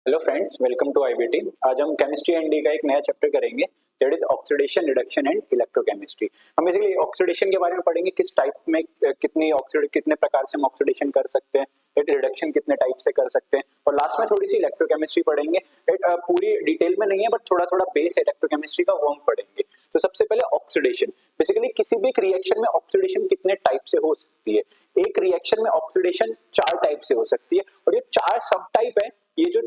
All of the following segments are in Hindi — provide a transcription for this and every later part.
Hello friends, welcome to IBT. आज हम केमिस्ट्री एंड डी का एक नया चैप्टर करेंगे, that is oxidation, reduction and electrochemistry. हम बेसिकली ऑक्सीडेशन के बारे में पढ़ेंगे, किस टाइप में कितने प्रकार से हम ऑक्सीडेशन कर सकते हैं, रिडक्शन कितने टाइप से कर सकते हैं, और लास्ट में थोड़ी सी इलेक्ट्रोकेमिस्ट्री पढ़ेंगे। पूरी डिटेल में नहीं है, बट थोड़ा थोड़ा बेस इलेक्ट्रोकेमिस्ट्री का वो हम पढ़ेंगे। तो सबसे पहले ऑक्सीडेशन, बेसिकली किसी भी एक रिएक्शन में ऑक्सीडेशन कितने टाइप से हो सकती है। एक रिएक्शन में ऑक्सीडेशन 4 टाइप से हो सकती है, और ये 4 सब टाइप है। ये जो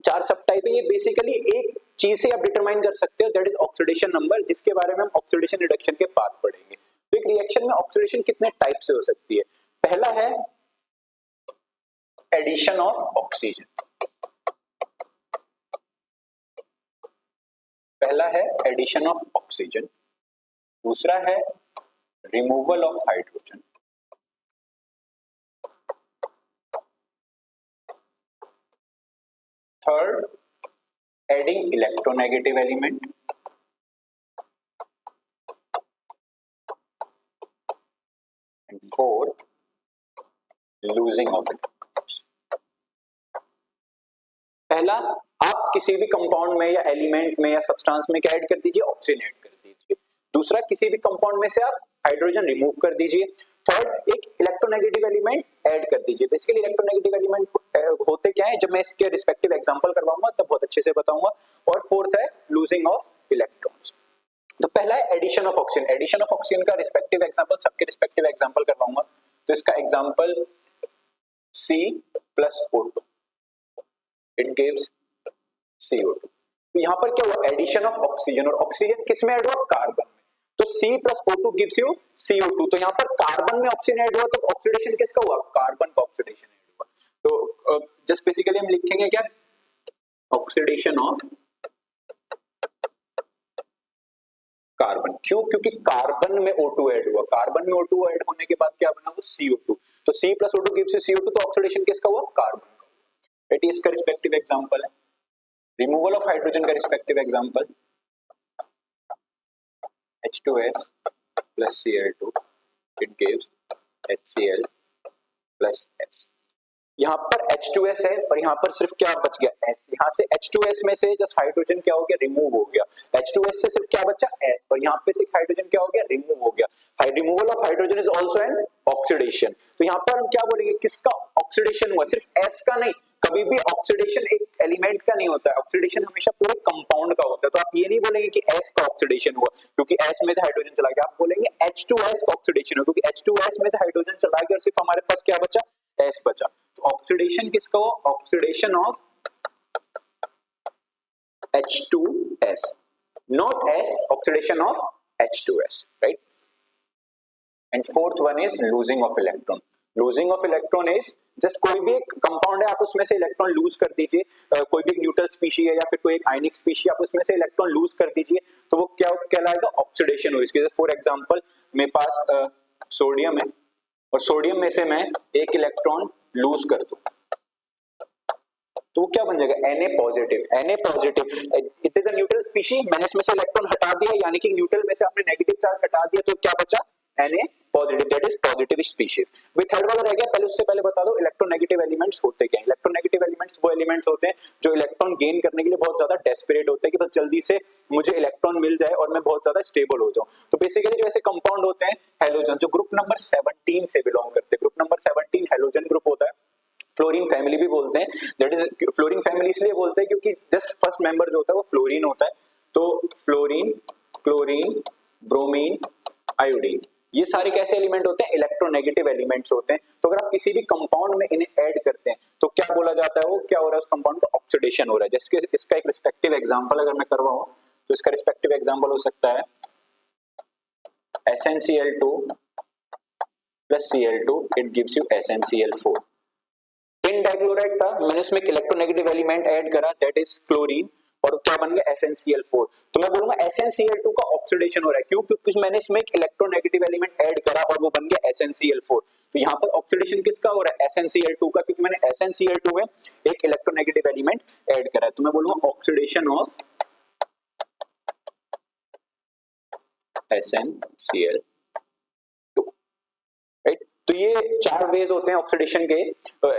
4 सब टाइप है, ये बेसिकली एक चीज से आप डिटरमाइन कर सकते हो, दैट इज ऑक्सीडेशन नंबर, जिसके बारे में हम ऑक्सीडेशन रिडक्शन के बाद पढ़ेंगे। तो एक रिएक्शन में ऑक्सीडेशन कितने टाइप से हो सकती है। पहला है एडिशन ऑफ ऑक्सीजन, पहला है एडिशन ऑफ ऑक्सीजन। दूसरा है removal of hydrogen. Third, adding electronegative element. And fourth, losing of electrons. पहला, आप किसी भी कंपाउंड में या एलिमेंट में या सब्सटेंस में क्या ऐड कर दीजिए, ऑक्सीजन ऐड कर दीजिए। दूसरा, किसी भी कंपाउंड में से आप हाइड्रोजन रिमूव कर दीजिए। थर्ड, एक इलेक्ट्रोनेगेटिव एलिमेंट ऐड कर दीजिए। बेसिकली इलेक्ट्रोनेगेटिव एलिमेंट होते क्या है, जब मैं इसके रिस्पेक्टिव एग्जांपल करवाऊंगा तब बहुत अच्छे से बताऊंगा। और फोर्थ है लूजिंग ऑफ इलेक्ट्रॉन्स। तो पहला है addition of oxygen. Addition of oxygen का रिस्पेक्टिव एग्जांपल, सबके रिस्पेक्टिव एग्जांपल करवाऊंगा। तो इसका example C+O2, it gives CO2। तो यहां पर क्या हुआ, एडिशन ऑफ ऑक्सीजन, और ऑक्सीजन किस में ऐड हुआ, कार्बन में। तो C+O2 गिव्स यू CO2। तो यहां पर कार्बन में ऑक्सीजन ऐड हुआ, तो ऑक्सीडेशन किसका हुआ, कार्बन का ऑक्सीडेशन ऐड हुआ। तो जस्ट बेसिकली हम लिखेंगे क्या, ऑक्सीडेशन ऑफ कार्बन। क्यों, क्योंकि कार्बन में O2 ऐड हुआ, कार्बन में O2 ऐड होने के बाद क्या बना, वो CO2। तो C+O2 गिव्स यू CO2, तो ऑक्सीडेशन किसका हुआ, कार्बन का हुआ। इट इसका रिस्पेक्टिव एग्जांपल है। रिमूवल ऑफ हाइड्रोजन का respective example H2S plus Cl2, it gives HCl plus S। यहाँ पर H2S है और यहाँ पर सिर्फ क्या बच गया, S। यहाँ से H2S में से जस्ट हाइड्रोजन क्या हो गया, रिमूव हो गया। H2S से सिर्फ क्या बचा, S, और यहाँ पे सिर्फ हाइड्रोजन क्या हो गया, रिमूव हो गया। Removal of hydrogen is also an oxidation. तो यहाँ पर हम क्या बोलेंगे, किसका ऑक्सीडेशन हुआ, सिर्फ S का नहीं। कभी भी ऑक्सीडेशन एक एलिमेंट का नहीं होता है, ऑक्सीडेशन हमेशा पूरे कंपाउंड का होता है। तो आप ये नहीं बोलेंगे कि S का ऑक्सीडेशन हुआ क्योंकि S में से हाइड्रोजन चला गया, आप बोलेंगे H2S का ऑक्सीडेशन हुआ क्योंकि H2S में से हाइड्रोजन चला गया और सिर्फ हमारे पास क्या बचा, S बचा। तो ऑक्सीडेशन किसका हुआ, oxidation of H2S, not S, oxidation of H2S, right. And fourth one is losing of electron. Losing of electron is just कोई भी एक कंपाउंड है, आप उसमें से इलेक्ट्रॉन लूज कर दीजिए। कोई भी एक न्यूट्रल स्पीशी है या फिर कोई एक आयनिक स्पीशी, आप उसमें से इलेक्ट्रॉन लूज कर दीजिए, तो वो क्या कहलाएगा, ऑक्सीडेशन हुई। इसके फॉर एग्जांपल मेरे पास सोडियम है और सोडियम में से मैं एक इलेक्ट्रॉन लूज कर दूं, तो वो क्या बन जाएगा, Na positive. Na positive, it is a neutral species. मैंने इसमें से इलेक्ट्रॉन हटा दिया, यानी कि न्यूट्रल में से आपने नेगेटिव चार्ज हटा दिया, तो क्या बचा, Na positive, that is positive species. भी थर्ड वाला रह गया, पहले उससे पहले बता दो इलेक्ट्रोनेगेटिव एलिमेंट्स होते क्या हैं। इलेक्ट्रोनेगेटिव एलिमेंट्स वो एलिमेंट्स होते हैं जो इलेक्ट्रॉन गेन करने के लिए बहुत ज्यादा डेस्परेट होते हैं कि बस जल्दी से मुझे इलेक्ट्रॉन मिल जाए और मैं बहुत ज्यादा स्टेबल हो जाऊं। तो बेसिकली जो ऐसे कंपाउंड होते हैं हैलोजन, जो ग्रुप नंबर 17 से बिलोंग करते हैं। ग्रुप नंबर 17 हैलोजन ग्रुप होता है, फ्लोरीन फैमिली भी बोलते हैं। दैट इज फ्लोरीन फैमिली इसलिए बोलते हैं क्योंकि जस्ट फर्स्ट मेंबर जो होता है वो फ्लोरीन होता है। तो फ्लोरीन, क्लोरीन, ब्रोमीन, आयोडीन, ये सारे कैसे एलिमेंट होते हैं, इलेक्ट्रोनेगेटिव एलिमेंट्स होते हैं। तो अगर आप किसी भी कंपाउंड में इन्हें ऐड करते हैं तो क्या बोला जाता है, वो क्या हो रहा है, उस कंपाउंड का ऑक्सीडेशन हो रहा है। जैसे इसका एक रिस्पेक्टिव एग्जांपल अगर मैं करवाऊं तो इसका रिस्पेक्टिव एग्जांपल हो सकता है SnCl2 plus Cl2, it gives you SnCl4। Tin dichloride था, मैंने उसमें एक इलेक्ट्रोनेगेटिव एलिमेंट ऐड करा, दैट इज क्लोरीन, और क्या बन गया, SnCl4। तो मैं बोलूंगा SnCl2 का ऑक्सीडेशन हो रहा है। क्यों, क्योंकि मैंने इसमें एक इलेक्ट्रोनेगेटिव एलिमेंट ऐड करा और वो बन गया SnCl4। तो यहाँ पर ऑक्सीडेशन किसका हो रहा है, SnCl2 का, क्योंकि मैंने SnCl2 में एक इलेक्ट्रोनेगेटिव एलिमेंट ऐड करा है। तो मैं बोलूंगा ऑक्सीडेशन ऑफ SnCl2, राइट। तो ये 4 वेज होते हैं ऑक्सीडेशन के,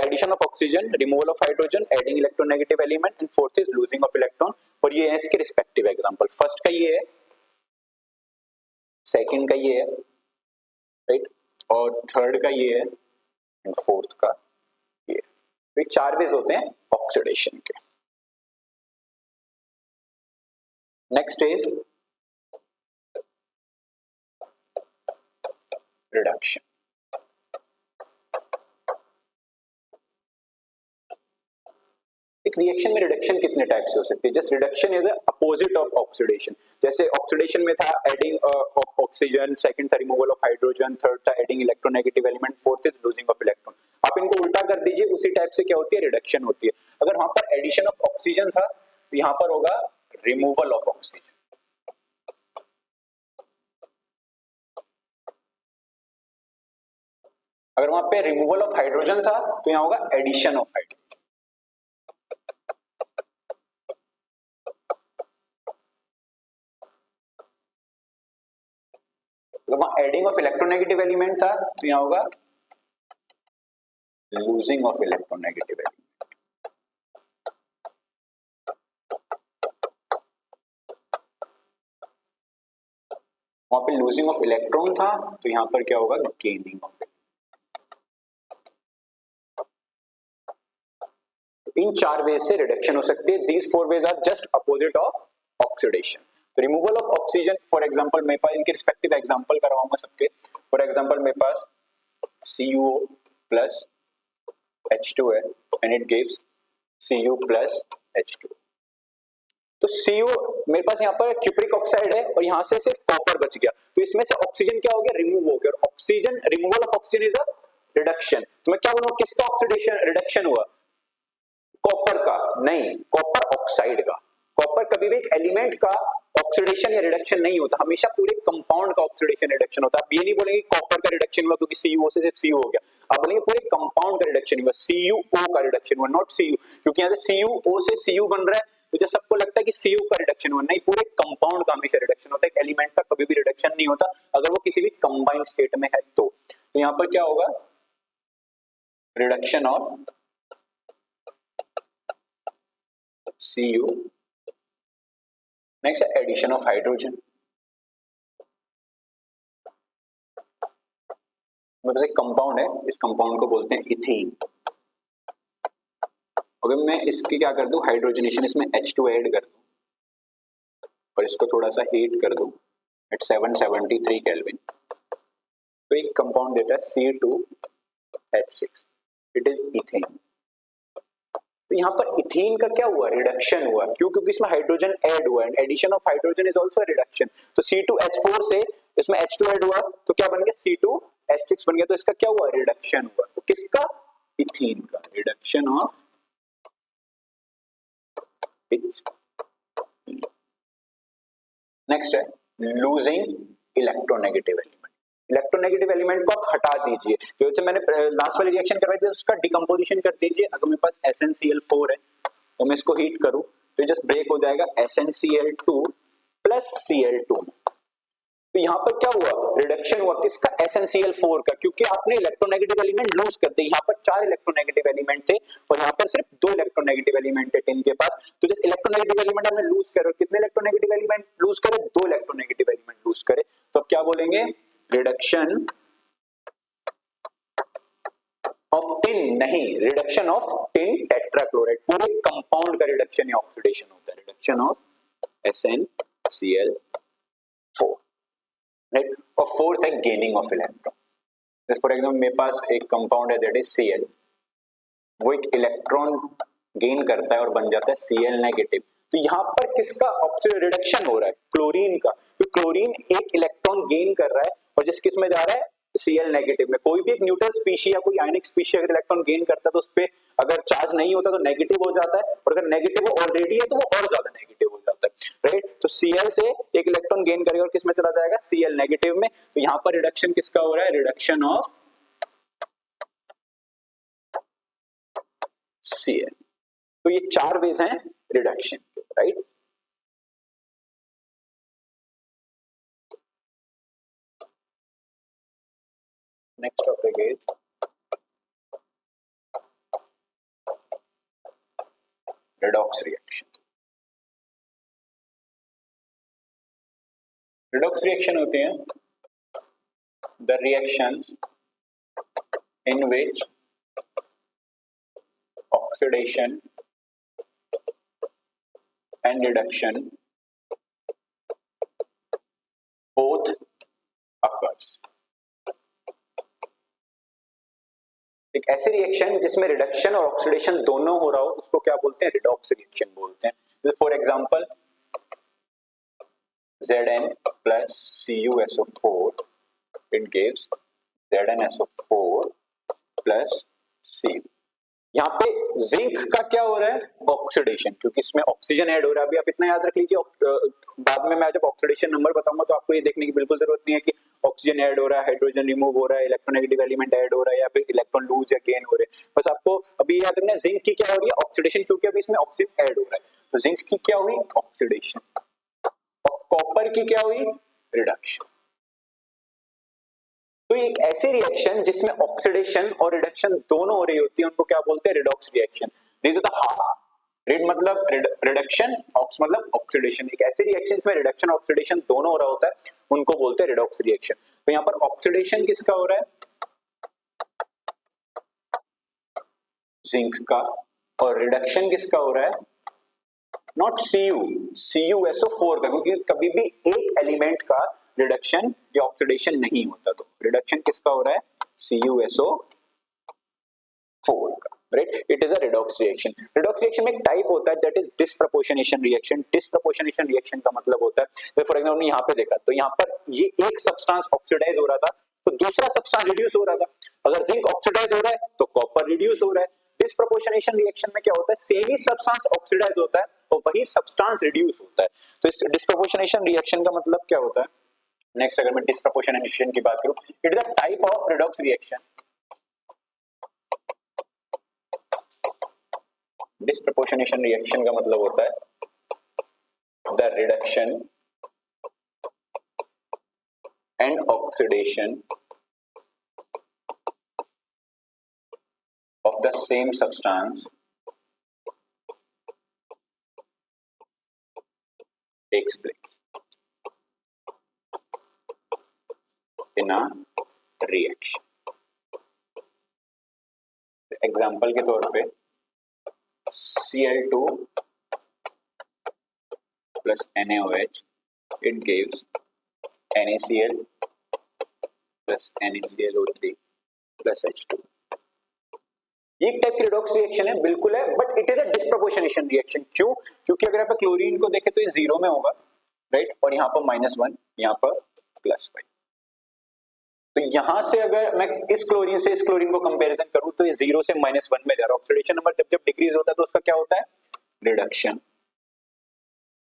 addition of oxygen, removal of hydrogen, adding electronegative element and fourth is losing of electron. और ये है इसके रिस्पेक्टिव एग्जांपल्स, फर्स्ट का ये है, सेकंड का ये है, राइट, और थर्ड का ये है एंड फोर्थ का ये। तो ये 4 वेज होते हैं ऑक्सीडेशन के। Next is reduction. एक रिएक्शन में रिडक्शन कितने टाइप से हो सकती है? Just reduction is the opposite of oxidation. जैसे ऑक्सीडेशन में था एडिंग ऑफ ऑक्सीजन, सेकंड था रिमूवल ऑफ हाइड्रोजन, थर्ड था adding electronegative element, fourth is losing of electron. आप इनको उल्टा कर दीजिए, उसी टाइप से क्या होती है? रिडक्शन होती है। अगर वहां पर एडिशन ऑफ ऑक्सीजन था तो यहां पर होगा रिमूवल ऑफ ऑक्सीजन। अगर वहां पे रिमूवल ऑफ हाइड्रोजन था तो यहां होगा एडिशन ऑफ हाइड्रोजन। अगर वहां एडिंग ऑफ इलेक्ट्रोनेगेटिव एलिमेंट था तो यहां होगा लूजिंग ऑफ इलेक्ट्रोनेगेटिव एलिमेंट। वहां पे लूजिंग ऑफ इलेक्ट्रॉन था तो यहां पर क्या होगा? Gaining of. इन 4 वेज से रिडक्शन हो सकती है। These 4 ways are just opposite of oxidation. तो removal of oxygen, for example मेरे पास इनके रिस्पेक्टिव एग्जांपल करवाऊंगा सबके। फॉर एग्जांपल मेरे पास CuO प्लस H2 है and it gives Cu plus H2। तो Cu मेरे पास यहाँ पर क्यूप्रिक ऑक्साइड है और यहाँ से सिर्फ कॉपर बच गया, तो इसमें से ऑक्सीजन क्या हो गया? रिमूव हो गया। और oxygen, removal of oxygen is a reduction. तो मैं क्या बोलूँ, किसका ऑक्सीडेशन रिडक्शन हुआ? कॉपर का नहीं, कॉपर ऑक्साइड का। कॉपर कभी भी एक एलिमेंट का ऑक्सीडेशन या रिडक्शन नहीं होता, हमेशा पूरे कंपाउंड का ऑक्सीडेशन रिडक्शन होता है। आप ये नहीं बोलेंगे कॉपर का रिडक्शन हुआ क्योंकि CuO से सिर्फ Cu हो गया, आप बोलेंगे पूरे कंपाउंड का रिडक्शन हुआ, CuO का रिडक्शन हुआ, नॉट Cu, क्योंकि यहाँ से CuO से Cu बन रहा है तो जब सबको लगता है कि Cu का रिडक्शन हुआ, नहीं, पूरे कंपाउंड का हमेशा रिडक्शन होता है। एक एलिमेंट का कभी भी रिडक्शन नहीं होता अगर वो किसी भी कंबाइंड स्टेट में है। तो यहाँ पर क्या होगा? Reduction of Cu, next addition of hydrogen. मेरे पास एक कंपाउंड है, इस कंपाउंड को बोलते हैं इथीन। अगर मैं इसकी क्या कर दूं? हाइड्रोजनेशन, इसमें H2 ऐड कर दूं और इसको थोड़ा सा हीट कर दूं एट 773 केल्विन, तो एक कंपाउंड देता है C2H6, इट इज इथेन। तो यहाँ पर इथीन का क्या हुआ? रिडक्शन हुआ। क्यों? क्योंकि इसमें हाइड्रोजन ऐड हुआ and addition of hydrogen is also reduction. तो C2H4 से इसमें H2 ऐड हुआ तो क्या बन गया? C2H6 बन गया। तो इसका क्या हुआ? रिडक्शन हुआ। तो किसका? इथीन का। Reduction of ethene. नेक्स्ट है losing electronegative element. Electronegative element को आप हटा दीजिए, जैसे मैंने लास्ट वाली रिएक्शन करवाई थी उसका डिकम्पोजिशन कर दीजिए। अगर मेरे पास SnCl4 है तो मैं इसको हीट करूं तो जस्ट ब्रेक हो जाएगा SnCl2 प्लस Cl2। तो यहाँ पर क्या हुआ? रिडक्शन हुआ। किसका? SnCl4 का, क्योंकि आपने इलेक्ट्रोनेगेटिव एलिमेंट लूज कर दिए। यहाँ पर 4 इलेक्ट्रोनेगेटिव एलिमेंट थे और यहाँ पर सिर्फ 2 इलेक्ट्रोनेगेटिव एलिमेंट है टिन के पास। तो जिस इलेक्ट्रोनेगेटिव एलिमेंट हमने लूज करे, कितने इलेक्ट्रोनेगेटिव एलिमेंट लूज करे? 2 इलेक्ट्रोनेगेटिव एलिमेंट लूज करे। तो अब क्या बोलेंगे? रिडक्शन ऑफ टिन, नहीं, रिडक्शन ऑफ टिन टेट्राक्लोराइड। पूरे कंपाउंड का रिडक्शन या ऑक्सीडेशन होता है। Reduction of SnCl4, right. और फोर्थ है gaining of electron. For example मेरे पास एक कंपाउंड है दैट इज Cl, वो एक इलेक्ट्रॉन गेन करता है और बन जाता है Cl नेगेटिव। तो यहाँ पर किसका ऑक्सीडेशन रिडक्शन हो रहा है? क्लोरीन का। तो क्लोरीन एक इलेक्ट्रॉन गेन कर रहा है और जिस किस में जा रहा है? Cl नेगेटिव में। कोई भी एक न्यूट्रल स्पीशीज या कोई आयनिक स्पीशीज अगर इलेक्ट्रॉन गेन करता है तो उस पे अगर चार्ज नहीं होता तो नेगेटिव हो जाता है, और अगर नेगेटिव ऑलरेडी है तो वो और ज्यादा नेगेटिव हो जाता है, राइट। तो Cl से एक इलेक्ट्रॉन गेन करेगा और किस में चला जाएगा? Cl नेगेटिव में। तो यहाँ पर रिडक्शन किसका हो रहा है? Reduction of Cl। तो ये 4 वेज हैं reduction, right. Next topic is redox reaction. redox reaction होते हैं the reactions in which oxidation and reduction both occurs. एक ऐसी रिएक्शन जिसमें रिडक्शन और ऑक्सीडेशन दोनों हो रहा हो उसको क्या बोलते हैं? रिडॉक्स रिएक्शन बोलते हैं. For example Zn plus CuSO4 it gives ZnSO4 plus Cu. यहाँ पे जिंक का क्या हो रहा है? ऑक्सीडेशन, क्योंकि इसमें ऑक्सीजन ऐड हो रहा है. अभी आप इतना याद रख लीजिए, बाद में मैं जब ऑक्सीडेशन नंबर बताऊंगा तो आपको ये देखने की बिल्कुल जरूरत नहीं है कि ऑक्सीजन ऐड हो रहा है, हाइड्रोजन रिमूव हो रहा है, इलेक्ट्रोनेगेटिव एलिमेंट ऐड हो रहा है या फिर इलेक्ट्रॉन लूज या गेन हो रहे हैं. बस आपको अभी याद रखना है जिंक की क्या हो रही है? ऑक्सीडेशन, क्योंकि अभी इसमें ऑक्सीजन ऐड हो रहा है. तो जिंक की क्या हुई? ऑक्सीडेशन. और कॉपर की क्या हुई? रिडक्शन. तो एक ऐसी रिएक्शन जिसमें ऑक्सीडेशन और रिडक्शन दोनों हो रही होती है उनको क्या बोलते हैं? Redox reaction. This is the half. Red मतलब रिडक्शन, ऑक्स मतलब ऑक्सीडेशन. एक ऐसी रिएक्शन जिसमें रिडक्शन और ऑक्सीडेशन दोनों हो रहा होता है उनको बोलते हैं रिडॉक्स रिएक्शन. तो यहाँ पर ऑक्सीडेशन किसका हो रहा है? जिंक का. और रिडक्शन किसका हो रहा है? नॉट CuSO4 का, क्योंकि कभी भी एक एलिमेंट का रिडक्शन या ऑक्सीडेशन नहीं होता. तो रिडक्शन किसका हो रहा है? CuSO4 का. Right. It is a redox reaction. Redox reaction में एक टाइप होता है that is disproportionation reaction. Disproportionation reaction का मतलब होता है, फॉर एग्जांपल यहाँ पे देखा तो यहाँ पर ये एक सब्सटेंस ऑक्सीडाइज हो रहा था तो दूसरा सब्सटेंस रिड्यूस हो रहा था. अगर जिंक ऑक्सीडाइज हो रहा है तो कॉपर रिड्यूस हो रहा है. डिस्प्रपोर्शनेशन रिएक्शन में क्या होता है? सेम ही सब्सटेंस ऑक्सीडाइज होता है और वही सब्सटेंस रिड्यूस होता है. तो इस डिस्प्रपोर्शनेशन रिएक्शन का मतलब क्या होता है? नेक्स्ट अगर मैं डिस्प्रपोर्शनेशन की बात करूं, it is a type of redox reaction. Disproportionation reaction का मतलब होता है the reduction and oxidation of the same substance takes place in a reaction. Example के तौर पे Cl2 plus NaOH it gives NaCl plus NaClO3 plus H2. ये एक टाइप की रिडॉक्स रिएक्शन है, बिल्कुल है, but it is a disproportionation reaction. क्यों? क्योंकि अगर आप क्लोरीन को देखें तो ये 0 में होगा, राइट, और यहाँ पर -1, यहाँ पर +5. तो यहां से अगर मैं इस क्लोरीन से इस क्लोरीन को कंपैरिजन करूं तो ये 0 से -1 में जा रहा है. ऑक्सीडेशन नंबर जब जब डिक्रीज होता है तो उसका क्या होता है? रिडक्शन.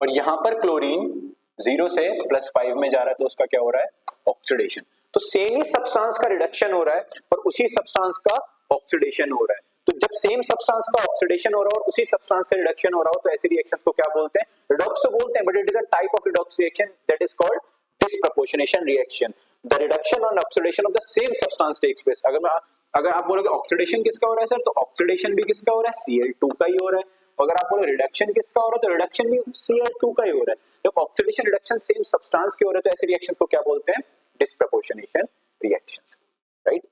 और यहां पर क्लोरीन 0 से +5 में जा रहा है तो उसका क्या हो रहा है? ऑक्सीडेशन. तो सेम ही सब्सटेंस का रिडक्शन हो रहा है और उसी सब्सटेंस का ऑक्सीडेशन हो रहा है. तो जब सेम सब्सटेंस का ऑक्सीडेशन हो रहा है और उसी सब्सटेंस का रिडक्शन हो रहा हो तो ऐसी रिएक्शन को क्या बोलते हैं? रिडॉक्स बोलते हैं. But it is a type of redox reaction that is called disproportionation reaction. The reduction और oxidation of the same substance takes place. अगर आप बोलोगे ऑक्सीडेशन किसका हो रहा है सर, तो ऑक्सीडेशन भी किसका हो रहा है? Cl2 का ही हो रहा है. अगर आप बोलो रिडक्शन किसका हो रहा है तो रिडक्शन भी Cl2 का ही हो रहा है. जब ऑक्सीडेशन रिडक्शन सेम सब्सटेंस के हो रहे हैं तो ऐसी रिएक्शन को क्या बोलते हैं? Disproportionation reactions. Right.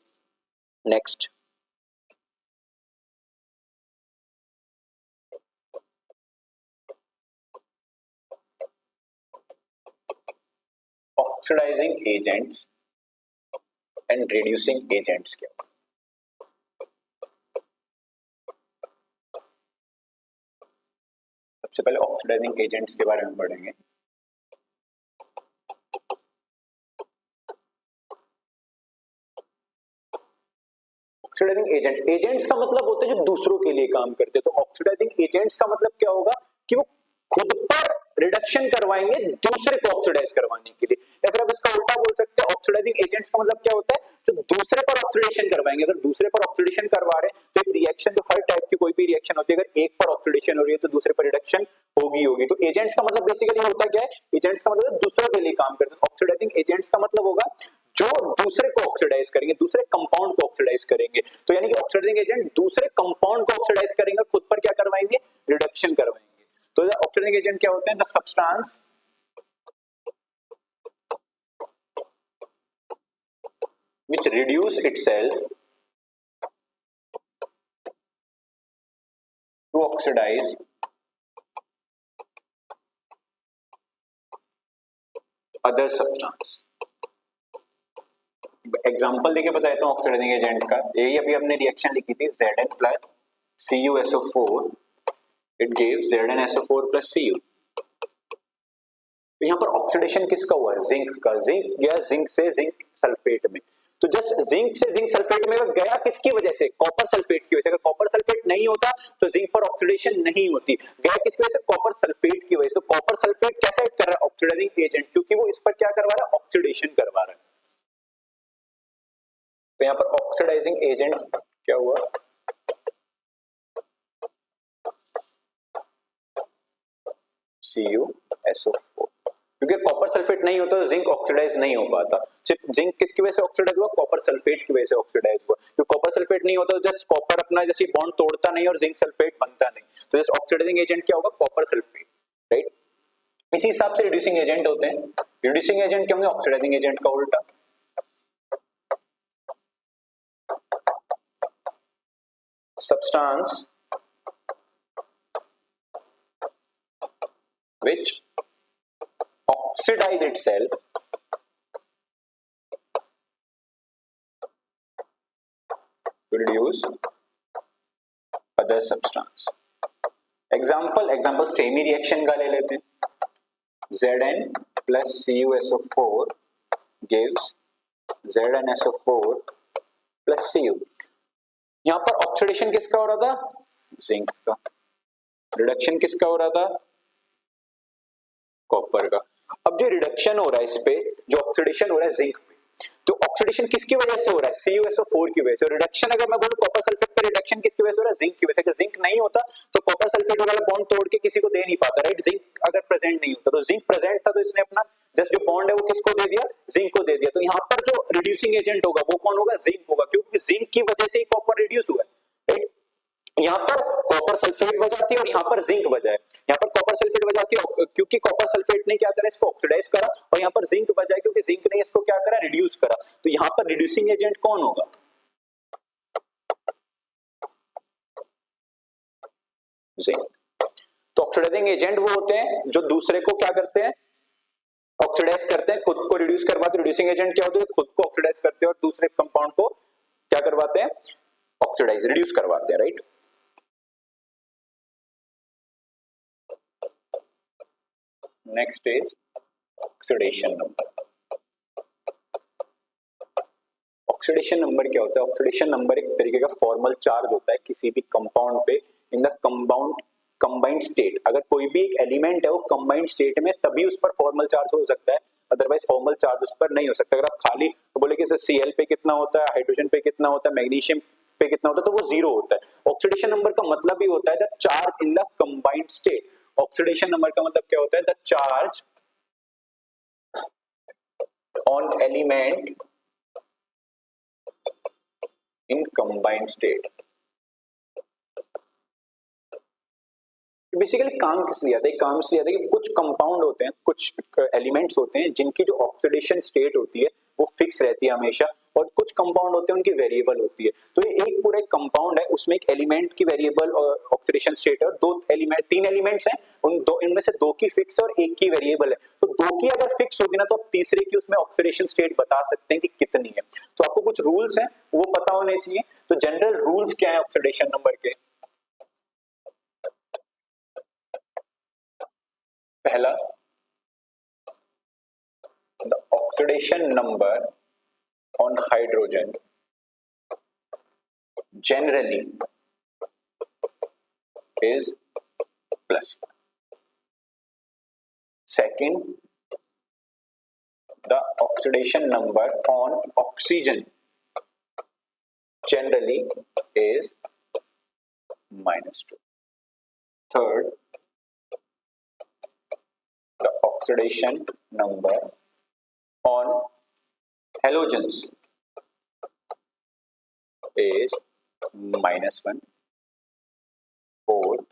Next oxidising agents and reducing agents क्या? सबसे पहले ऑक्सीडाइजिंग एजेंट्स के बारे में पढ़ेंगे. ऑक्सीडाइजिंग एजेंट्स का मतलब होता है जो दूसरों के लिए काम करते हैं. तो ऑक्सीडाइजिंग एजेंट्स का मतलब क्या होगा कि वो खुद पर रिडक्शन करवाएंगे दूसरे को ऑक्सीडाइज करवाने के लिए. या फिर आप इसका उल्टा बोल सकते हैं ऑक्सीडाइजिंग एजेंट्स का मतलब क्या होता है? जो दूसरे पर ऑक्सीडेशन करवाएंगे. अगर दूसरे पर ऑक्सीडेशन करवा रहे हैं तो एक रिएक्शन, जो हर टाइप की कोई भी रिएक्शन होती है, अगर एक पर ऑक्सीडेशन हो रही है तो दूसरे पर रिडक्शन होगी. तो एजेंट्स का मतलब बेसिकली होता क्या है? एजेंट्स का मतलब दूसरों के लिए काम करते हैं. ऑक्सीडाइजिंग एजेंट्स का मतलब होगा जो दूसरे को ऑक्सीडाइज करेंगे, दूसरे कंपाउंड को ऑक्सीडाइज करेंगे। तो यानी कि ऑक्सीडाइजिंग एजेंट दूसरे कंपाउंड को ऑक्सीडाइज करेंगे, खुद पर क्या करवाएंगे, रिडक्शन करवाएंगे। तो ऑक्सीडाइजिंग एजेंट क्या होते हैं, the substance which reduce itself to oxidize other substance। Example देके बताता हूँ ऑक्सीडाइजिंग एजेंट का। यही अभी हमने रिएक्शन लिखी थी, Zn plus CuSO4 it gives ZnSO4 plus Cu। तो यहाँ पर ऑक्सीडेशन किसका हुआ है, जिंक का। जिंक गया जिंक से जिंक सल्फेट में। तो जस्ट जिंक से जिंक सल्फेट में गया किसकी वजह से, कॉपर सल्फेट की वजह से। अगर कॉपर सल्फेट नहीं होता तो जिंक पर ऑक्सीडेशन नहीं होती। गया किसकी वजह से, कॉपर सल्फेट की वजह से। तो कॉपर सल्फेट कैसे एक्ट कर रहा है, ऑक्सीडाइजिंग एजेंट, क्योंकि वो इस पर क्या करवा रहा है, ऑक्सीडेशन करवा रहा है। तो यहाँ पर ऑक्सीडाइजिंग एजेंट क्या हुआ, CuSO4। क्योंकि कॉपर सल्फेट नहीं होता तो जिंक ऑक्सीडाइज नहीं हो पाता। सिर्फ जिंक किसकी वजह से ऑक्सीडाइज हुआ, कॉपर सल्फेट की वजह से ऑक्सीडाइज हुआ। तो कॉपर सल्फेट नहीं होता तो जस्ट कॉपर अपना जैसे बॉन्ड तोड़ता नहीं और जिंक सल्फेट बनता नहीं। तो जस्ट ऑक्सीडाइजिंग एजेंट क्या होगा, कॉपर सल्फेट, राइट। इसी हिसाब से रिड्यूसिंग एजेंट होते हैं। रिड्यूसिंग एजेंट क्या होंगे, ऑक्सीडाइजिंग एजेंट का उल्टा। Substance which oxidize itself to reduce other substance। Example same he reaction का ले लेते हैं। Zn plus CuSO4 gives ZnSO4 plus Cu। यहां पर ऑक्सीडेशन किसका हो रहा था, जिंक का। रिडक्शन किसका हो रहा था, कॉपर का। अब जो रिडक्शन हो रहा है इस पे, जो ऑक्सीडेशन हो रहा है जिंक पे, तो ऑक्सीडेशन किसकी वजह से हो रहा है, CuSO4 की वजह से। रिडक्शन अगर मैं बोलूं कॉपर सल्फेट पे, रिडक्शन किसकी वजह से हो रहा है, जिंक की वजह से। अगर जिंक नहीं होता तो कॉपर सल्फेट वाला बॉन्ड तोड़ के किसी को दे नहीं पाता, राइट। जिंक अगर प्रेजेंट नहीं होता, तो जिंक प्रेजेंट था तो इसने अपना जस्ट जो बॉन्ड है वो किसको दे दिया, जिंक को दे दिया। तो यहाँ पर जो रिड्यूसिंग एजेंट होगा वो कौन होगा, जिंक होगा, क्योंकि जिंक की वजह से ही कॉपर रिड्यूस हुआ है, राइट। यहाँ पर कॉपर सल्फेट बजाती है और यहाँ पर जिंक बजा है। यहाँ पर कॉपर सल्फेट बजाती है क्योंकि कॉपर सल्फेट ने क्या करा, इसको ऑक्सीडाइज करा, और यहाँ पर जिंक बजा है क्योंकि जिंक ने इसको क्या करा, रिड्यूस करा। तो यहाँ पर रिड्यूसिंग एजेंट कौन होगा, जिंक। तो ऑक्सीडाइजिंग एजेंट वो होते हैं जो दूसरे को क्या करते हैं, ऑक्सीडाइज करते हैं, खुद को रिड्यूस करवाते। रिड्यूसिंग एजेंट क्या होते हैं, खुद को ऑक्सीडाइज करते हैं और दूसरे कंपाउंड को क्या करवाते हैं, ऑक्सीडाइज, रिड्यूस करवाते हैं, right. Next is oxidation number. Oxidation number क्या होता है, ऑक्सीडेशन नंबर एक तरीके का फॉर्मल चार्ज होता है किसी भी कंपाउंड पे इन द कंपाउंड कंबाइंड स्टेट। अगर कोई भी एक एलिमेंट है वो कंबाइंड स्टेट में, तभी उस पर फॉर्मल चार्ज हो सकता है, अदरवाइज फॉर्मल चार्ज उस पर नहीं हो सकता। अगर आप खाली तो बोले कि Cl पे कितना होता है, हाइड्रोजन पे कितना होता है, मैग्नीशियम पे कितना होता है, तो वो जीरो होता है। ऑक्सीडेशन नंबर का मतलब भी होता है the charge in the combined state. Oxidation number का मतलब क्या होता है, the charge on element in combined state. Basically काम किस लिए आता है, काम इसलिए आता है कि कुछ कंपाउंड होते हैं, कुछ एलिमेंट्स होते हैं जिनकी जो ऑक्सीडेशन स्टेट होती है वो फिक्स रहती है हमेशा, और कुछ कंपाउंड होते हैं उनकी वेरिएबल होती है। तो ये एक पूरा एक कंपाउंड है, उसमें एक एलिमेंट की वेरिएबल और ऑक्सीडेशन स्टेट है, और दो एलिमेंट, तीन एलिमेंट्स हैं, उन दो इनमें से दो की फिक्स और एक की वेरिएबल है। तो दो की अगर फिक्स होगी ना तो आप तीसरे की उसमें ऑक्सीडेशन स्टेट बता सकते हैं कि कितनी है। तो आपको कुछ रूल्स हैं वो पता होने चाहिए। तो जनरल रूल्स क्या है ऑक्सीडेशन नंबर के, पहला, the oxidation number on hydrogen generally is plus. Second, the oxidation number on oxygen generally is -2. Third, the oxidation number on halogens is -1. Fourth,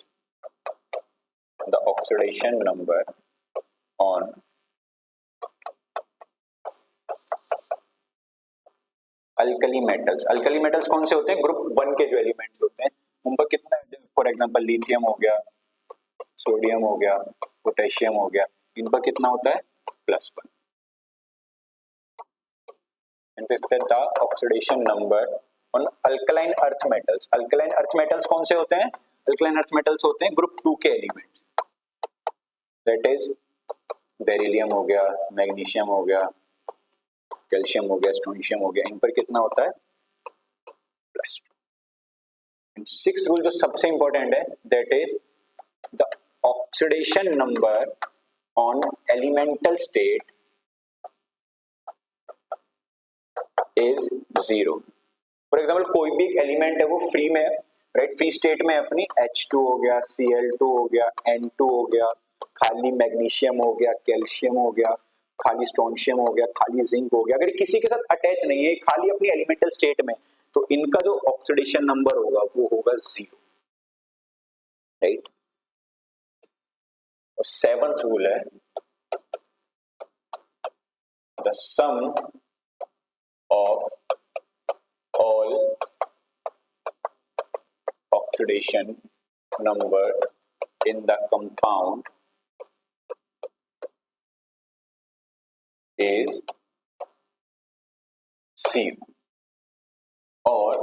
the oxidation number on alkali metals कौन से होते हैं? ग्रुप 1 के जो एलिमेंट्स होते हैं उन पर कितना, फॉर एग्जांपल लिथियम हो गया, सोडियम हो गया, पोटेशियम हो गया, इन पर कितना होता है? +1. And the oxidation number on alkaline earth metals. Alkaline earth metals कौन से होते हैं? अल्कलाइन अर्थ मेटल्स होते हैं ग्रुप 2 के एलिमेंट्स, दैट इज बेरिलियम हो गया, मैग्नीशियम हो गया, कैल्शियम हो गया, स्ट्रोंशियम हो गया, इन पर कितना होता है? +2. 6th रूल जो सबसे इंपॉर्टेंट है, that is the oxidation number on elemental state is 0. For example कोई भी एलिमेंट है वो फ्री में है, राइट, फ्री स्टेट में अपनी H2 हो गया, Cl2 हो गया, N2 हो गया, खाली मैग्नीशियम हो गया, कैल्शियम हो गया, खाली स्ट्रोंशियम हो गया, खाली जिंक हो गया, अगर किसी के साथ अटैच नहीं है, खाली अपनी एलिमेंटल स्टेट में, तो इनका जो ऑक्सीडेशन नंबर होगा वो होगा 0, राइट. और 7th रूल है, the sum of all oxidation number in the compound is 0 or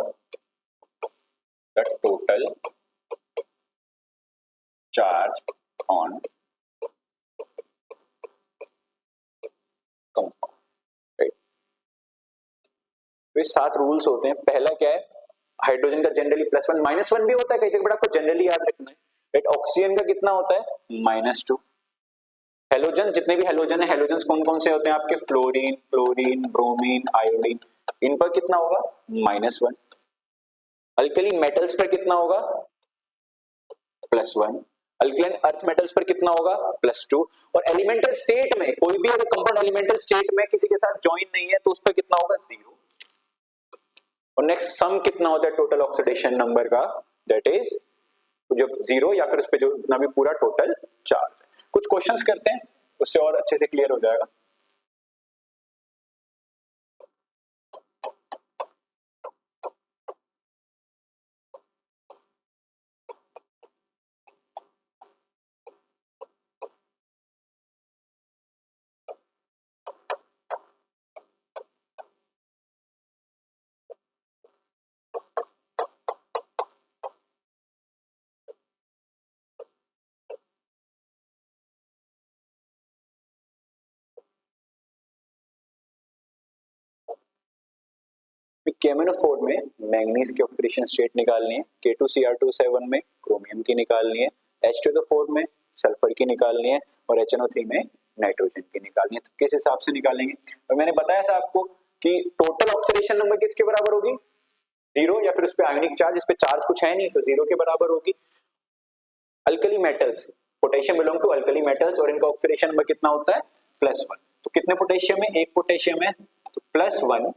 the total charge on compound, right? तो ये 7 रूल्स होते हैं. पहला क्या है? हाइड्रोजन का जनरली +1, -1 भी होता है कई जगह, बट आपको जनरली याद रखना है, राइट. ऑक्सीजन का कितना होता है? -2. हेलोजन, जितने भी हेलोजन है, हेलोजन कौन कौन से होते हैं आपके? फ्लोरीन, क्लोरीन, ब्रोमीन, आयोडीन, इन पर कितना होगा? -1. अल्कली मेटल्स पर कितना होगा? +1. अल्कलाइन अर्थ मेटल्स पर कितना होगा? +2. और एलिमेंटल स्टेट में कोई भी अगर कंपाउंड एलिमेंटल स्टेट में किसी के साथ ज्वाइन नहीं है तो उस पर कितना होगा? 0. और नेक्स्ट सम कितना होता है टोटल ऑक्सीडेशन नंबर का? दैट इज जो 0 या फिर उस पर जो इतना भी पूरा टोटल चार्ज. कुछ क्वेश्चंस करते हैं, उससे और अच्छे से क्लियर हो जाएगा. केमिनोफोर में मैंगनीज की ऑक्सीडेशन स्टेट निकालनी है, K2Cr2 में क्रोमियम की निकालनी है, H2O4 में सल्फर की निकालनी है और HNO3 में नाइट्रोजन की निकालनी है. तो किस हिसाब से निकालेंगे? और मैंने बताया था आपको कि टोटल ऑक्सीडेशन नंबर किसके बराबर होगी? 0, या फिर उस पर आयोनिक चार्ज, इस पे चार्ज कुछ है नहीं तो 0 के बराबर होगी. Alkali metals, potassium belong to alkali metals और इनका ऑक्सीडेशन नंबर कितना होता है? +1. तो कितने पोटेशियम है? 1 पोटेशियम है, तो +1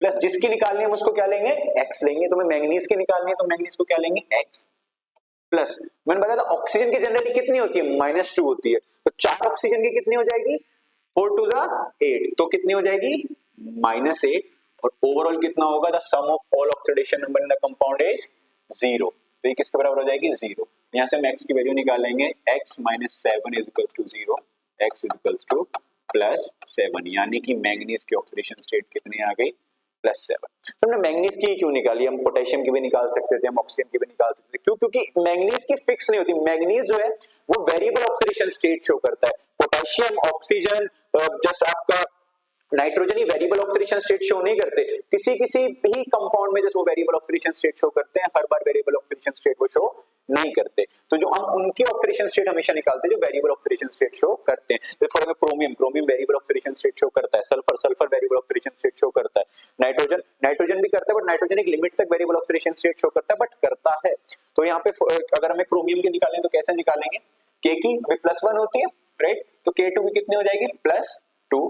प्लस जिसकी निकालनी है हम उसको क्या लेंगे? X लेंगे. तो मैं मैंगनीज की निकालनी है तो मैंगनीज को क्या लेंगे? X. प्लस मैंने बताया था ऑक्सीजन की जनरली कितनी होती है? -2 होती है. तो 4 ऑक्सीजन की कितनी हो जाएगी? 4 2 8. तो कितनी हो जाएगी? -8. और ओवरऑल कितना होगा? The sum of all oxidation number in the compound is 0. तो ये किसके बराबर हो जाएगी? 0. यहाँ से हम X की वैल्यू निकालेंगे. X - 7 = 0. X = +7. यानी कि मैंगनीज की ऑक्सीडेशन स्टेट कितनी आ गई? +7. तो हमने मैंगनीज की क्यों निकाली? हम पोटेशियम की भी निकाल सकते थे, हम ऑक्सीजन की भी निकाल सकते थे. क्यों? क्योंकि मैंगनीज की फिक्स नहीं होती. मैंगनीज जो है वो वेरिएबल ऑक्सीडेशन स्टेट शो करता है. पोटेशियम, ऑक्सीजन, जस्ट आपका नाइट्रोजन ही वेरिएबल ऑक्सीडेशन स्टेट शो नहीं करते. किसी भी कंपाउंड में जैसे वो वेरिएबल ऑक्सीडेशन स्टेट शो करते हैं, हर बार वेरिएबल ऑक्सीडेशन स्टेट वो शो नहीं करते. तो जो हम उनकी ऑक्सीडेशन स्टेट हमेशा निकालते हैं जो वेरिएबल ऑक्सीडेशन स्टेट शो करते हैं. For example chromium variable oxidation state show करता है. Sulphur variable oxidation state show करता है. नाइट्रोजन भी करता है, बट नाइट्रोजन एक लिमिट तक वेरिएबल ऑक्सीडेशन स्टेट शो करता है, बट करता है. तो यहाँ पे अगर हमें क्रोमियम की निकालें तो कैसे निकालेंगे? K की +1 होती है, राइट. तो K2 की कितनी हो जाएगी? +2.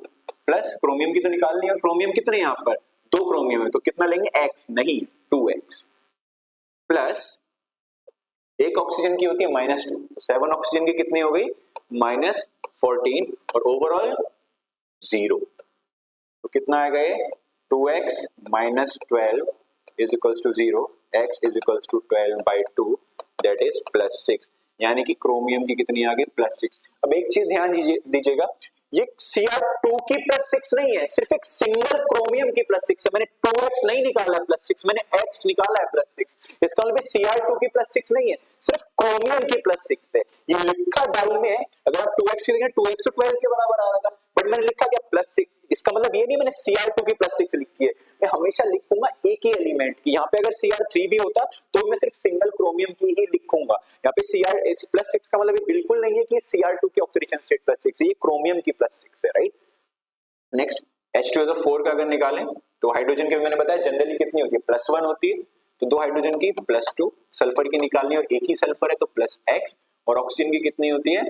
प्लस क्रोमियम की तो निकालनी है, और क्रोमियम कितने यहाँ पर 2 क्रोमियम है, तो कितना लेंगे x, नहीं 2x, प्लस एक ऑक्सीजन की होती है -2, तो 7 ऑक्सीजन की कितनी हो गई -14, और ओवरऑल 0, तो कितना आएगा ये 2x -12 is equals to 0, x is equals to 12/2 that is +6, यानी कि क्रोमियम की कितनी आ गई +6। अब एक चीज ध्यान दीजिएगा, ये Cr2 की +6 नहीं है, सिर्फ एक सिंगल क्रोमियम की +6 है, मैंने 2x नहीं निकाला है +6, मैंने x निकाला है +6, इसका मतलब Cr2 की +6 नहीं है, सिर्फ क्रोमियम की +6 है। ये लिखा डाई में, अगर आप 2x लिखें 2x तो 12 के बराबर आ रहा था, बट मैंने लिखा क्या +6, इसका मतलब ये नहीं मैंने Cr2 की +6 लिखी है, मैं हमेशा लिखूंगा एक ही एलिमेंट की। यहाँ पे अगर Cr3 भी होता तो मैं सिर्फ सिंगल क्रोमियम की ही लिखूंगा, यहाँ पे Cr+6 का मतलब ये बिल्कुल नहीं है कि Cr2 की ऑक्सीडेशन स्टेट +6 है, ये क्रोमियम की +6 है, राइट। नेक्स्ट H2SO4 का अगर निकालें तो हाइड्रोजन की मैंने बताया जनरली कितनी होती है +1 होती है, तो 2 हाइड्रोजन की +2, सल्फर की निकालनी और एक ही सल्फर है तो +x, और ऑक्सीजन की कितनी होती है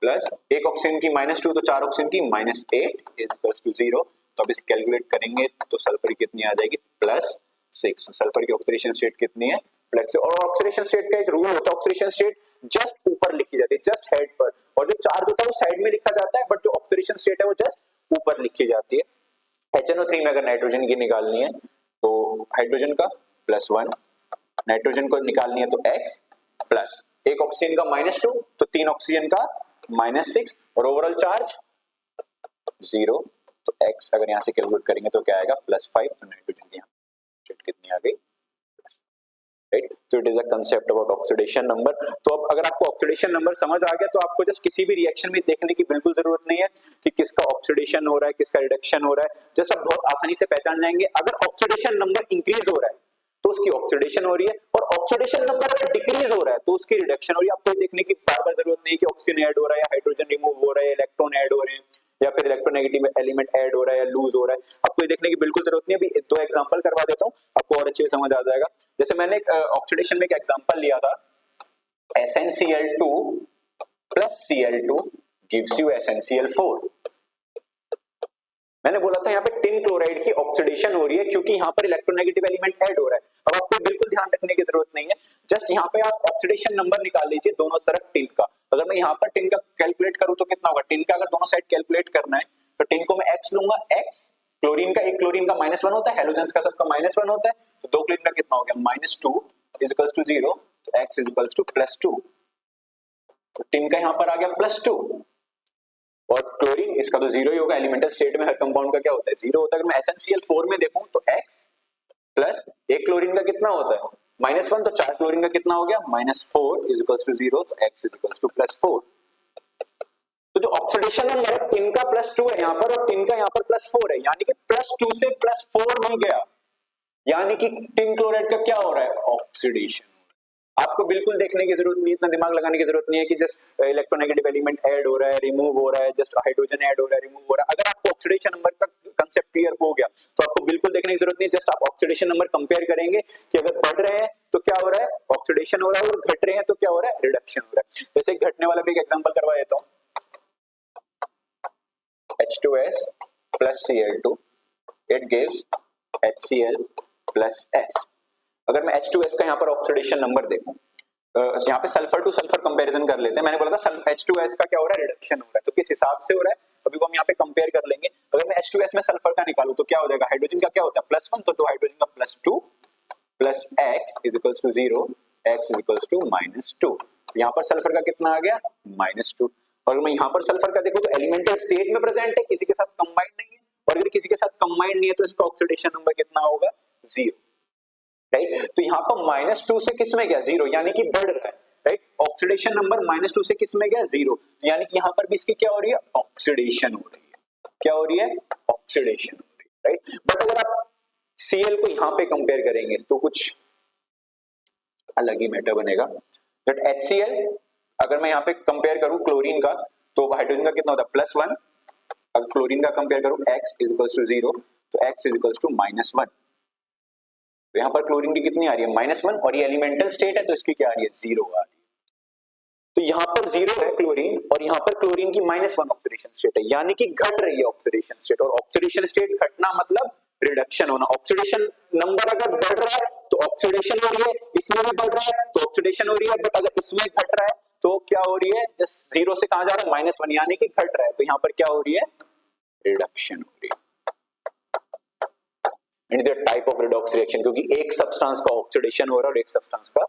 प्लस एक ऑक्सीजन की -2, तो 4 ऑक्सीजन की -8 इज इक्वल्स टू 0, तो अब इसे कैलकुलेट करेंगे तो सल्फर की कितनी आ जाएगी +6, तो सल्फर की ऑक्सीडेशन स्टेट कितनी है +6, और ऑक्सीडेशन स्टेट का एक रूल होता है, ऑक्सीडेशन स्टेट जस्ट ऊपर लिखी जाती है, जस्ट हेड पर, और जो चार्ज होता है वो साइड में लिखा जाता है, बट जो ऑक्सीडेशन स्टेट है वो जस्ट ऊपर लिखी जाती है। HNO3 में अगर नाइट्रोजन की निकालनी है तो हाइड्रोजन का +1, नाइट्रोजन को निकालनी है तो x, प्लस एक ऑक्सीजन का -2 तो 3 ऑक्सीजन का -6, और ओवरऑल चार्ज 0, तो x अगर यहां से कैलकुलेट करेंगे तो क्या आएगा +5, तो नाइट्रोजन की यहाँ कितनी आ गई, राइट। तो it is a concept about oxidation number. तो अब अगर आपको ऑक्सीडेशन नंबर समझ आ गया तो आपको जस्ट किसी भी रिएक्शन में देखने की बिल्कुल जरूरत नहीं है कि किसका ऑक्सीडेशन हो रहा है किसका रिडक्शन हो रहा है, जस्ट आप बहुत आसानी से पहचान जाएंगे। अगर ऑक्सीडेशन नंबर इंक्रीज हो रहा है तो उसकी ऑक्सीडेशन हो रही है, और ऑक्सीडेशन नंबर अगर डिक्रीज हो रहा है तो उसकी रिडक्शन हो रही है। आपको देखने की बार-बार जरूरत नहीं है कि ऑक्सीजन ऐड हो रहा है या हाइड्रोजन रिमूव हो रहा है, इलेक्ट्रॉन ऐड हो रहे हैं या फिर इलेक्ट्रोनेगेटिव एलिमेंट ऐड हो रहा है या लूज हो रहा है, आपको ये देखने की बिल्कुल जरूरत नहीं है। अभी 2 एग्जांपल करवा देता हूं, आपको और अच्छे से समझ आ जाएगा। जैसे मैंने ऑक्सीडेशन में एक एग्जांपल लिया था, SnCl2 plus Cl2 gives you SnCl4। मैंने बोला था यहाँ पे टिन क्लोराइड की ऑक्सीडेशन हो रही है क्योंकि यहाँ पर इलेक्ट्रोनेगेटिव एलिमेंट ऐड हो रहा है। अब आपको बिल्कुल ध्यान रखने की जरूरत नहीं है, जस्ट यहाँ पे आप ऑक्सीडेशन नंबर निकाल लीजिए दोनों तरफ टिन का। अगर मैं यहाँ पर टिन का कैलकुलेट करूँ तो कितना होगा, टिन का अगर दोनों साइड कैलकुलेट करना है तो टिन को मैं x लूंगा, x क्लोरीन का, एक क्लोरीन का -1 होता है, हेलोजेंस का सबका -1 होता है, तो 2 क्लोरीन का कितना हो गया -2 इज इक्वल्स टू 0, तो x इज इक्वल्स टू +2, तो टिन का यहाँ पर आ गया +2, और क्लोरीन इसका तो 0 ही होगा, एलिमेंटल स्टेट में हर कंपाउंड का क्या होता है 0 होता है। अगर मैं SnCl4 में देखूं तो x प्लस एक क्लोरीन का कितना होता है -1, तो 4 क्लोरीन का कितना हो गया -4 इज इक्वल्स टू 0, तो x इज इक्वल्स टू +4। तो जो ऑक्सीडेशन नंबर है टिन का +2 है यहाँ पर और टिन का यहाँ पर +4 है, यानी कि +2 से +4 बन गया, यानी कि टिन क्लोराइड का क्या हो रहा है ऑक्सीडेशन। आपको बिल्कुल देखने की जरूरत नहीं, इतना दिमाग लगाने की जरूरत नहीं है कि जस्ट इलेक्ट्रोनेगेटिव एलिमेंट ऐड हो रहा है रिमूव हो रहा है, जस्ट हाइड्रोजन ऐड हो रहा है रिमूव हो रहा है। अगर आपको ऑक्सीडेशन नंबर का कांसेप्ट क्लियर हो गया तो आपको बिल्कुल देखने की जरूरत नहीं है, जस्ट आप ऑक्सीडेशन नंबर कंपेयर करेंगे कि अगर बढ़ रहे हैं तो क्या हो रहा है ऑक्सीडेशन हो रहा है, और घट रहे हैं तो क्या हो रहा है रिडक्शन हो रहा है। जैसे घटने वाला भी एक एग्जांपल करवा देता हूं, H2S plus Cl2 it gives HCl plus S। अगर मैं H2S का यहाँ पर ऑक्सीडेशन नंबर देखूं, यहाँ पे सल्फर टू सल्फर कंपैरिजन कर लेते हैं। मैंने बोला था H2S का क्या हो रहा है रिडक्शन हो रहा है, तो किस हिसाब से हो रहा है अभी वो हम यहाँ पे कंपेयर कर लेंगे। अगर मैं H2S में सल्फर का निकालूं तो क्या हो जाएगा, हाइड्रोजन का क्या होता है +1, तो 2 हाइड्रोजन का +2 plus x is equals to 0, x is equals to -2, यहाँ पर सल्फर का कितना आ गया -2। और मैं यहाँ पर सल्फर का देखूं तो एलिमेंटल स्टेट में प्रेजेंट है, किसी के साथ कंबाइंड नहीं है, और अगर किसी के साथ कंबाइंड नहीं है तो इसका ऑक्सीडेशन नंबर कितना होगा 0, राइट। तो यहाँ पर -2 से किस में गया 0, यानी कि बढ़ रहा है, राइट। ऑक्सीडेशन नंबर -2 से किस में गया 0, यानी कि यहाँ पर भी इसकी क्या हो रही है ऑक्सीडेशन हो रही है, क्या हो रही है ऑक्सीडेशन हो रही है, राइट। बट अगर आप Cl को यहाँ पे कंपेयर करेंगे तो कुछ अलग ही मैटर बनेगा। बट HCl अगर मैं यहाँ पे कंपेयर करूं क्लोरीन का तो हाइड्रोजन का कितना होता है +1, अगर क्लोरीन का कंपेयर करूं x इज इक्वल्स टू 0, तो x इज इक्वल्स टू -1, तो यहाँ पर क्लोरीन की कितनी आ रही है -1, और ये एलिमेंटल स्टेट है तो इसकी क्या आ रही है 0 आ रही है। तो यहां पर 0 है क्लोरीन और यहां पर क्लोरीन की -1 ऑक्सीडेशन स्टेट है, यानी कि घट रही है ऑक्सीडेशन स्टेट। और ऑक्सीडेशन स्टेट घटना मतलब रिडक्शन होना। ऑक्सीडेशन नंबर अगर बढ़ रहा है तो ऑक्सीडेशन हो रही है, इसमें भी बढ़ रहा है तो ऑक्सीडेशन हो रही है, बट अगर इसमें घट रहा है तो क्या हो रही है, जस्ट 0 से कहां जा रहा है, -1, यानी कि घट रहा है। तो यहां पर क्या हो रही है, रिडक्शन हो रही है। And the type of redox reaction, क्योंकि एक सब्सटेंस का ऑक्सीडेशन हो रहा है और एक सब्सटेंस का